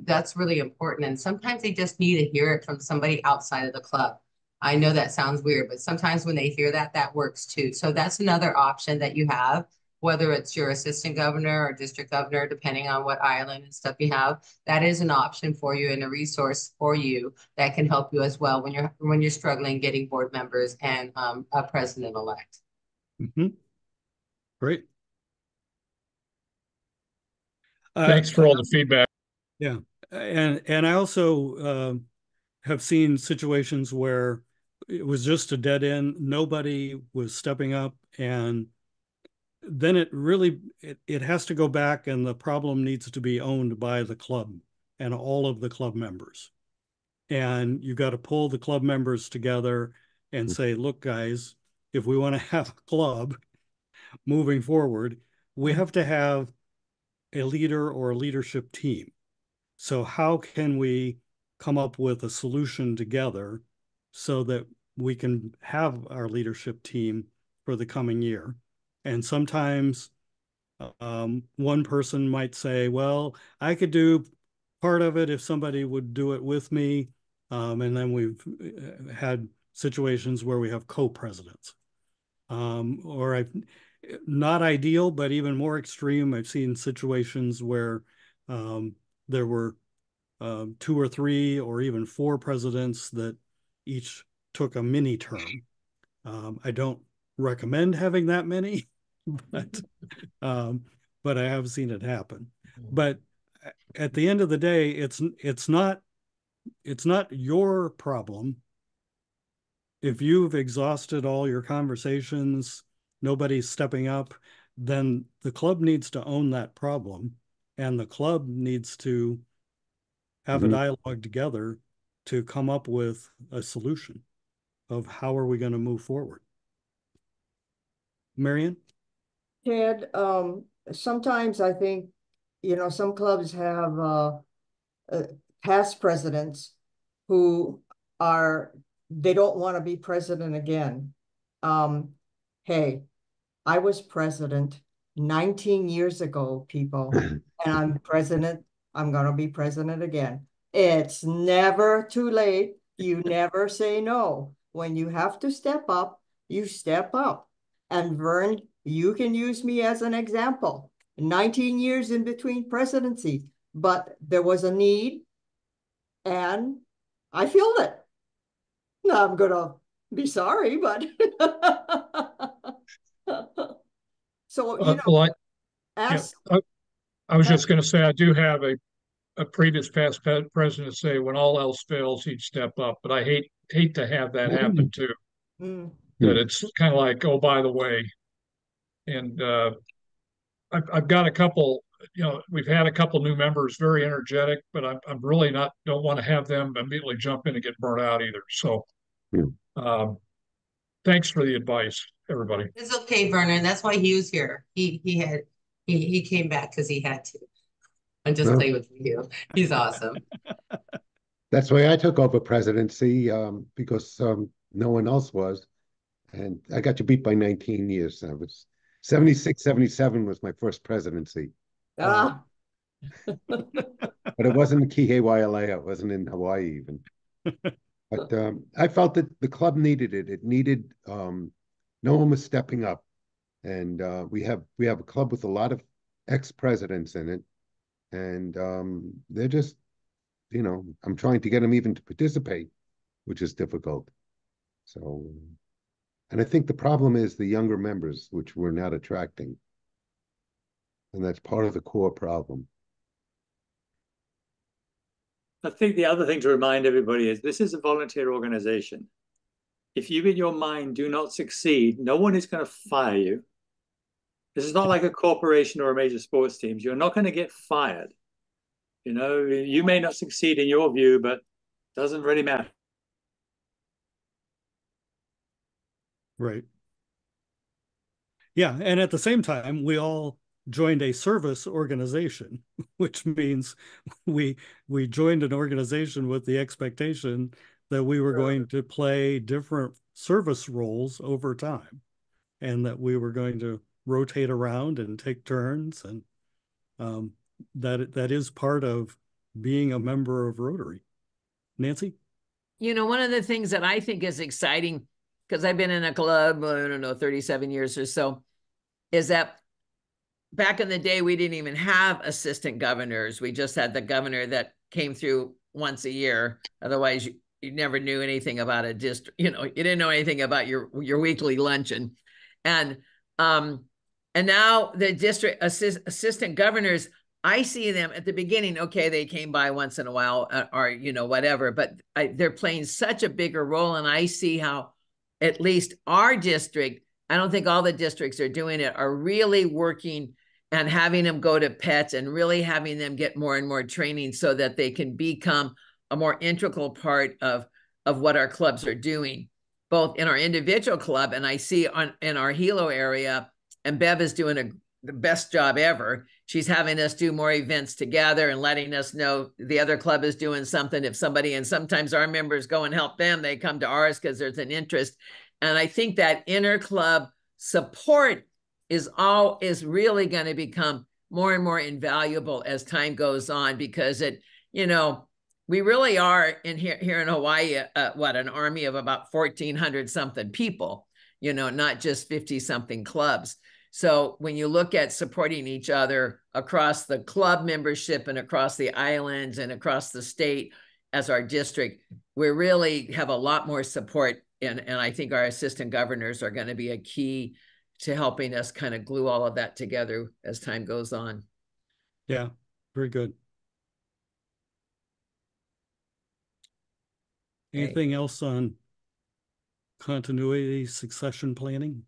[SPEAKER 9] That's really important. And sometimes they just need to hear it from somebody outside of the club. I know that sounds weird, but sometimes when they hear that, that works too. So that's another option that you have, whether it's your assistant governor or district governor, depending on what island and stuff you have. That is an option for you and a resource for you that can help you as well when you're struggling getting board members and a president-elect.
[SPEAKER 1] Mm-hmm. Great.
[SPEAKER 7] Thanks for all the feedback.
[SPEAKER 1] Yeah. And I also have seen situations where it was just a dead end. Nobody was stepping up. And then it has to go back and the problem needs to be owned by the club and all of the club members. And you got to pull the club members together and say, look, guys, if we want to have a club moving forward, we have to have a leader or a leadership team. So how can we come up with a solution together so that we can have our leadership team for the coming year? And sometimes one person might say, well, I could do part of it if somebody would do it with me. And then we've had situations where we have co-presidents. Not ideal, but even more extreme. I've seen situations where there were 2 or 3 or even 4 presidents that each took a mini term. I don't recommend having that many, but I have seen it happen. But at the end of the day, it's not your problem. If you've exhausted all your conversations, nobody's stepping up, then the club needs to own that problem, and the club needs to have a dialogue together to come up with a solution of how are we going to move forward. Marion?
[SPEAKER 10] Ted, sometimes I think, some clubs have past presidents who they don't want to be president again. Hey, I was president 19 years ago, people, and I'm president. I'm going to be president again. It's never too late. You never say no. When you have to step up, you step up. And Vern, you can use me as an example. 19 years in between presidencies, but there was a need and I filled it. Now I'm going to be sorry, but so,
[SPEAKER 7] Well,
[SPEAKER 10] ask.
[SPEAKER 7] I was just going to say, I do have a previous past president say when all else fails, he'd step up. But I hate to have that happen too. That it's kind of like, oh, by the way. And I've got a couple, we've had a couple new members, very energetic, but I'm really don't want to have them immediately jump in and get burnt out either. So thanks for the advice, everybody.
[SPEAKER 9] It's okay, Vernon. That's why he was here. He came back because he had to. I'm just playing with you. He's awesome.
[SPEAKER 5] That's why I took over presidency, because no one else was. And I got you beat by 19 years. I was 76, 77 was my first presidency. But it wasn't Kihei Wailea. It wasn't in Hawaii even. But I felt that the club needed it. It needed, no one was stepping up. And we have a club with a lot of ex-presidents in it. And they're just, I'm trying to get them even to participate, which is difficult. So, and I think the problem is the younger members, which we're not attracting. And that's part of the core problem.
[SPEAKER 12] I think the other thing to remind everybody is this is a volunteer organization. If you in your mind do not succeed, no one is going to fire you. This is not like a corporation or a major sports team. You're not going to get fired. You may not succeed in your view, but it doesn't really matter.
[SPEAKER 1] Right. Yeah. And at the same time, we all joined a service organization, which means we joined an organization with the expectation that we were going to play different service roles over time and that we were going to rotate around and take turns. And that is part of being a member of Rotary. Nancy?
[SPEAKER 11] One of the things that I think is exciting, because I've been in a club, I don't know, 37 years or so, is that back in the day, we didn't even have assistant governors. We just had the governor that came through once a year. Otherwise, you never knew anything about a district. You didn't know anything about your weekly luncheon. And now the district assistant governors, I see them at the beginning. Okay, they came by once in a while or, whatever, but they're playing such a bigger role. And I see how at least our district, I don't think all the districts are doing it, are really working and having them go to pets and really having them get more and more training so that they can become a more integral part of what our clubs are doing, both in our individual club. And I see in our Hilo area, and Bev is doing the best job ever. She's having us do more events together and letting us know the other club is doing something. If somebody, and sometimes our members go and help them, they come to ours because there's an interest. And I think that inter-club support is really going to become more and more invaluable as time goes on, because we really are here in Hawaii, an army of about 1,400 something people, not just 50 something clubs. So when you look at supporting each other across the club membership and across the islands and across the state as our district, we really have a lot more support. And I think our assistant governors are going to be a key to helping us kind of glue all of that together as time goes on.
[SPEAKER 1] Yeah, very good. Anything else on continuity, succession planning?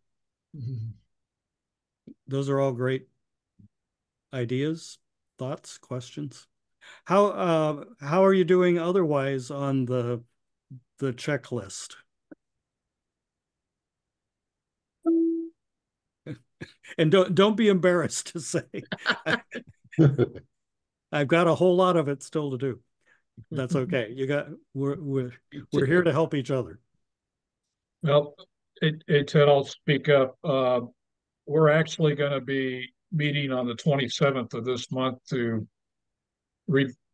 [SPEAKER 1] Mm-hmm. Those are all great ideas, thoughts, questions. How are you doing otherwise on the checklist? And don't be embarrassed to say. I've got a whole lot of it still to do. That's okay. We're here to help each other.
[SPEAKER 7] Well, Ted, I'll speak up. We're actually going to be meeting on the 27th of this month to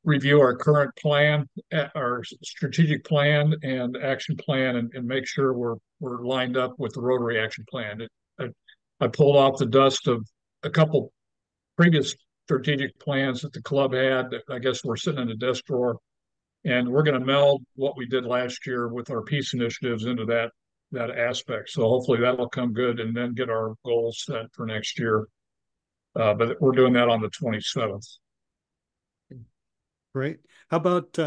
[SPEAKER 7] review our current plan, our strategic plan and action plan, and make sure we're lined up with the Rotary action plan. I pulled off the dust of a couple previous strategic plans that the club had that I guess we're sitting in a desk drawer, and we're going to meld what we did last year with our peace initiatives into that aspect. So hopefully that'll come good, and then get our goals set for next year. But we're doing that on the 27th.
[SPEAKER 1] Great. How about,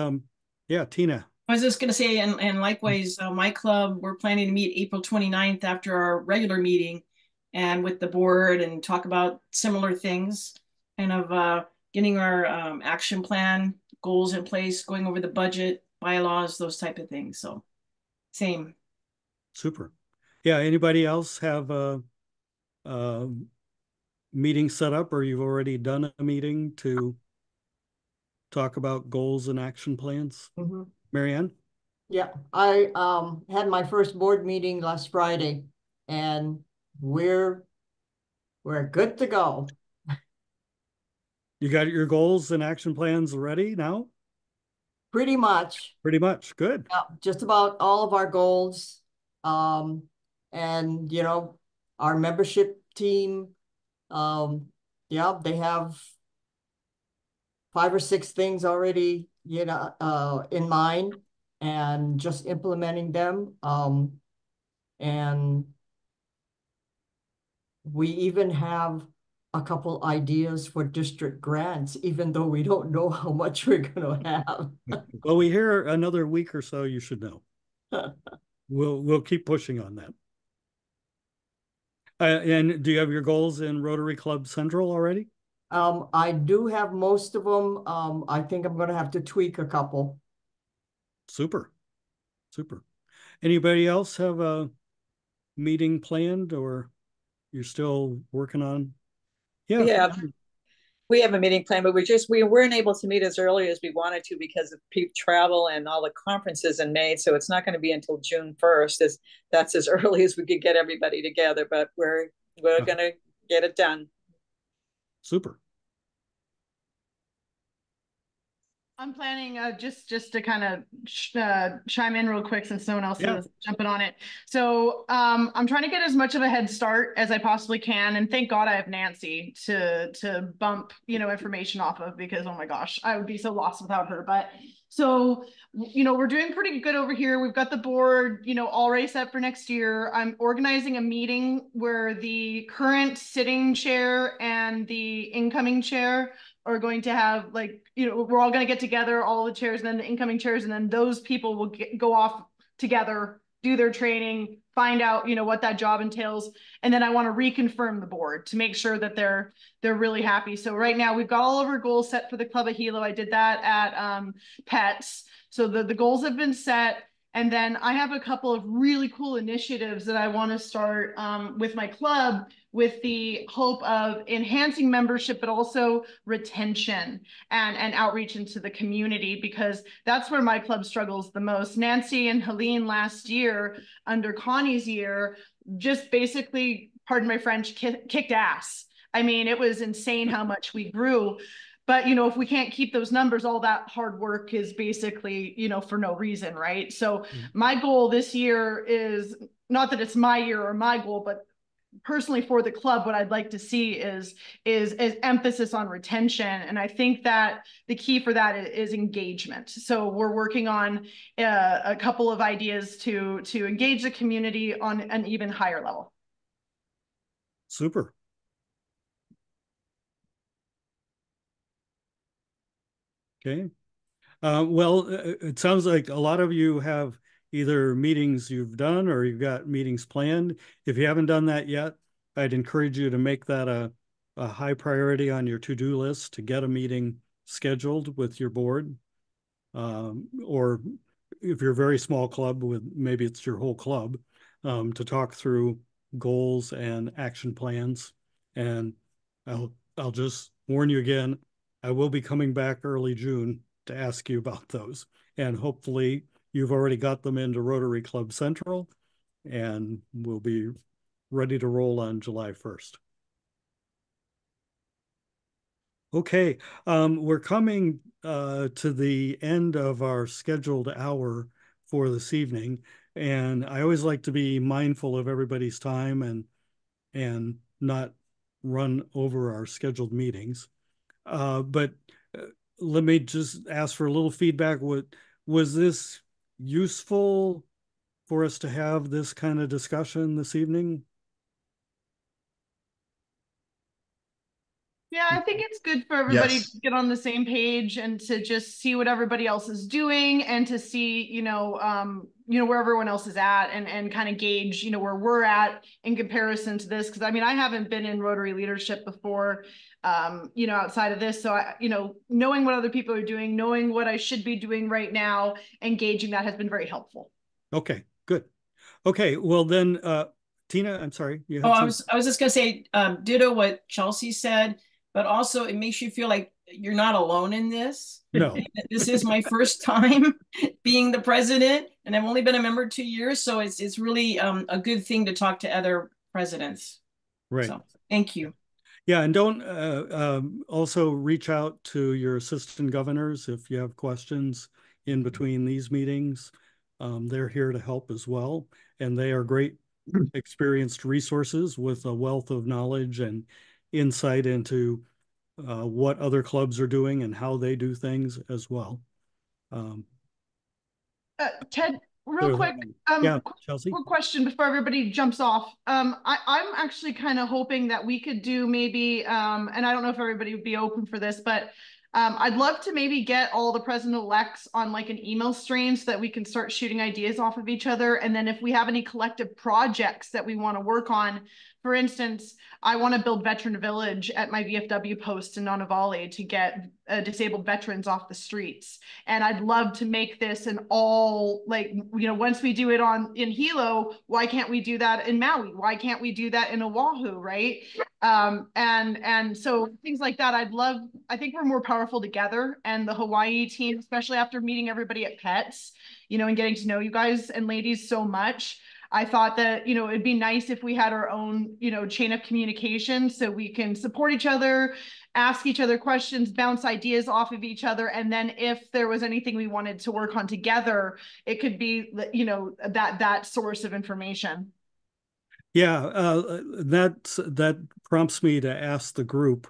[SPEAKER 1] yeah, Tina?
[SPEAKER 6] I was just going to say, and likewise, my club, we're planning to meet April 29th after our regular meeting and with the board and talk about similar things, kind of getting our action plan, goals in place, going over the budget, bylaws, those type of things. So same.
[SPEAKER 1] Super. Yeah. Anybody else have a meeting set up, or you've already done a meeting to talk about goals and action plans?
[SPEAKER 10] Mm-hmm.
[SPEAKER 1] Marianne?
[SPEAKER 10] Yeah, I had my first board meeting last Friday, and we're good to go.
[SPEAKER 1] You got your goals and action plans ready now?
[SPEAKER 10] Pretty much.
[SPEAKER 1] Pretty much. Good.
[SPEAKER 10] Yeah, just about all of our goals. And our membership team, yeah, they have 5 or 6 things already, in mind, and just implementing them. And we even have a couple ideas for district grants, even though we don't know how much we're going to have.
[SPEAKER 1] Well, we hear another week or so, you should know. We'll keep pushing on that. And do you have your goals in Rotary Club Central already?
[SPEAKER 10] I do have most of them. I think I'm going to have to tweak a couple.
[SPEAKER 1] Super. Super. Anybody else have a meeting planned, or you're still working on?
[SPEAKER 3] Yeah. We have a meeting planned, but we weren't able to meet as early as we wanted to because of travel and all the conferences in May. So it's not going to be until June 1st. That's as early as we could get everybody together, but we're going to get it done.
[SPEAKER 1] Super.
[SPEAKER 13] I'm planning just to kind of chime in real quick since no one else is jumping on it. So I'm trying to get as much of a head start as I possibly can, and thank God I have Nancy to bump information off of, because oh my gosh, I would be so lost without her. But so we're doing pretty good over here. We've got the board all ready set for next year. I'm organizing a meeting where the current sitting chair and the incoming chair are going to have, we're all going to get together, all the chairs, and then the incoming chairs, and then those people will go off together, do their training, find out, what that job entails. And then I want to reconfirm the board to make sure that they're really happy. So right now we've got all of our goals set for the Club of Hilo. I did that at PETS. So the goals have been set. And then I have a couple of really cool initiatives that I want to start with my club, with the hope of enhancing membership, but also retention and outreach into the community, because that's where my club struggles the most. Nancy and Helene last year, under Connie's year, just basically, pardon my French, kicked ass. I mean, it was insane how much we grew. But, if we can't keep those numbers, all that hard work is basically, for no reason, right? So my goal this year is, not that it's my year or my goal, but personally for the club, what I'd like to see is emphasis on retention. And I think that the key for that is engagement. So we're working on a couple of ideas to engage the community on an even higher level.
[SPEAKER 1] Super. Okay. Well, it sounds like a lot of you have either meetings you've done or you've got meetings planned. If you haven't done that yet, I'd encourage you to make that a high priority on your to-do list to get a meeting scheduled with your board, or if you're a very small club with maybe it's your whole club, to talk through goals and action plans. And I'll just warn you again, I will be coming back early June to ask you about those. And hopefully you've already got them into Rotary Club Central, and we'll be ready to roll on July 1st. Okay, we're coming to the end of our scheduled hour for this evening, and I always like to be mindful of everybody's time and not run over our scheduled meetings. But let me just ask for a little feedback. Was this useful for us to have this kind of discussion this evening?
[SPEAKER 13] Yeah, I think it's good for everybody to get on the same page and to just see what everybody else is doing and to see, where everyone else is at and kind of gauge, where we're at in comparison to this. Because I mean, I haven't been in Rotary leadership before, outside of this. So knowing what other people are doing, knowing what I should be doing right now, engaging that has been very helpful.
[SPEAKER 1] Okay, good. Okay, well then, Tina, I'm sorry.
[SPEAKER 6] I was just gonna say, ditto what Chelsea said. But also it makes you feel like you're not alone in this.
[SPEAKER 1] No.
[SPEAKER 6] This is my first time being the president, and I've only been a member 2 years. So it's really a good thing to talk to other presidents.
[SPEAKER 1] Right.
[SPEAKER 6] So thank you.
[SPEAKER 1] Yeah, and don't also reach out to your assistant governors if you have questions in between these meetings. They're here to help as well. And they are great experienced resources with a wealth of knowledge and insight into what other clubs are doing and how they do things as well.
[SPEAKER 13] Ted, real quick,
[SPEAKER 1] Chelsea?
[SPEAKER 13] quick question before everybody jumps off. I'm actually kind of hoping that we could do maybe, and I don't know if everybody would be open for this, but I'd love to maybe get all the president-elects on like an email stream so that we can start shooting ideas off of each other. And then if we have any collective projects that we want to work on, for instance, I want to build Veteran Village at my VFW post in Nonavali to get disabled veterans off the streets. And I'd love to make this an all, like, once we do it in Hilo, why can't we do that in Maui? Why can't we do that in Oahu, right? And so things like that, I think we're more powerful together. And the Hawaii team, especially after meeting everybody at PETS, and getting to know you guys and ladies so much, I thought that, it'd be nice if we had our own, chain of communication so we can support each other, ask each other questions, bounce ideas off of each other. And then if there was anything we wanted to work on together, it could be, that source of information.
[SPEAKER 1] Yeah, that prompts me to ask the group.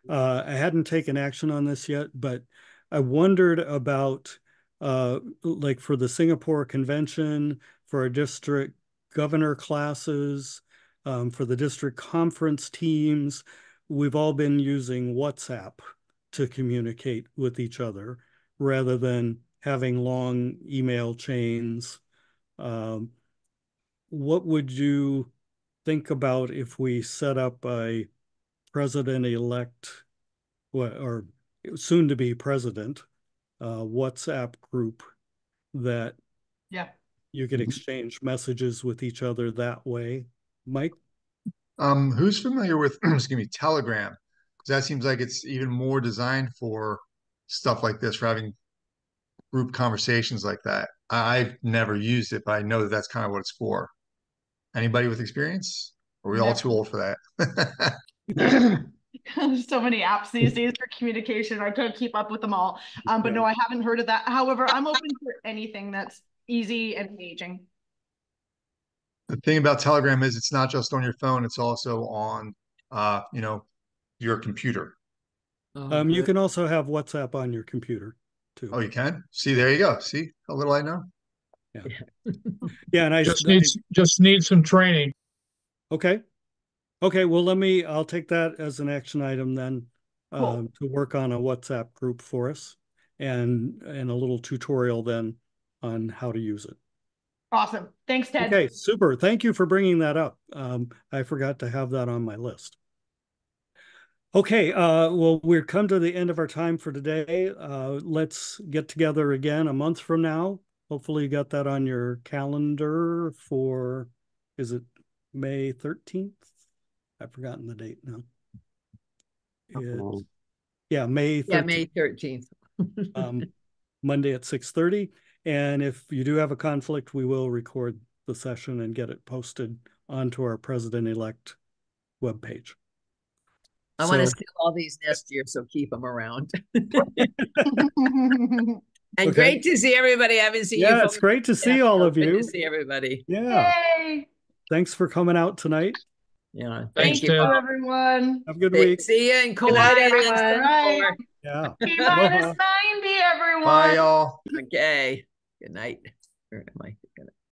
[SPEAKER 1] I hadn't taken action on this yet, but I wondered about, like for the Singapore convention, for our district governor classes, for the district conference teams, we've all been using WhatsApp to communicate with each other rather than having long email chains. What would you think about if we set up a president-elect or soon to be president WhatsApp group that you could exchange messages with each other that way? Mike?
[SPEAKER 14] Who's familiar with, excuse me, Telegram? Because that seems like it's even more designed for stuff like this, for having group conversations like that. I've never used it, but I know that that's kind of what it's for. Anybody with experience? Are we all too old for that?
[SPEAKER 13] There's so many apps these days for communication. I can't keep up with them all. But no, I haven't heard of that. However, I'm open for anything that's easy and engaging.
[SPEAKER 14] The thing about Telegram is it's not just on your phone, it's also on your computer.
[SPEAKER 1] You can also have WhatsApp on your computer too.
[SPEAKER 14] Oh, you can? See, there you go. See how little I know?
[SPEAKER 1] Yeah. Yeah, and I
[SPEAKER 7] just need some training.
[SPEAKER 1] Okay. Okay, well I'll take that as an action item then, to work on a WhatsApp group for us and a little tutorial then on how to use it.
[SPEAKER 13] Awesome. Thanks, Ted.
[SPEAKER 1] Okay, super. Thank you for bringing that up. I forgot to have that on my list. Okay, well, we've come to the end of our time for today. Let's get together again a month from now. Hopefully you got that on your calendar for, is it May 13th? I've forgotten the date now. Yeah, May 13th.
[SPEAKER 11] Yeah, May 13th.
[SPEAKER 1] Monday at 6:30. And if you do have a conflict, we will record the session and get it posted onto our president-elect webpage.
[SPEAKER 11] I want to steal all these next year, so keep them around. And great to see everybody. I haven't seen you.
[SPEAKER 1] Yeah, it's great to see all of you.
[SPEAKER 11] Good to see everybody.
[SPEAKER 1] Yeah.
[SPEAKER 13] Yay.
[SPEAKER 1] Thanks for coming out tonight.
[SPEAKER 11] Yeah.
[SPEAKER 12] Thanks,
[SPEAKER 13] Thank you, everyone.
[SPEAKER 1] Have a good week.
[SPEAKER 11] See you in Kauai.
[SPEAKER 9] Good night, everyone.
[SPEAKER 13] Right.
[SPEAKER 1] Yeah.
[SPEAKER 13] T-minus 90, everyone.
[SPEAKER 14] Bye, y'all.
[SPEAKER 11] Okay. Good night. Where am I?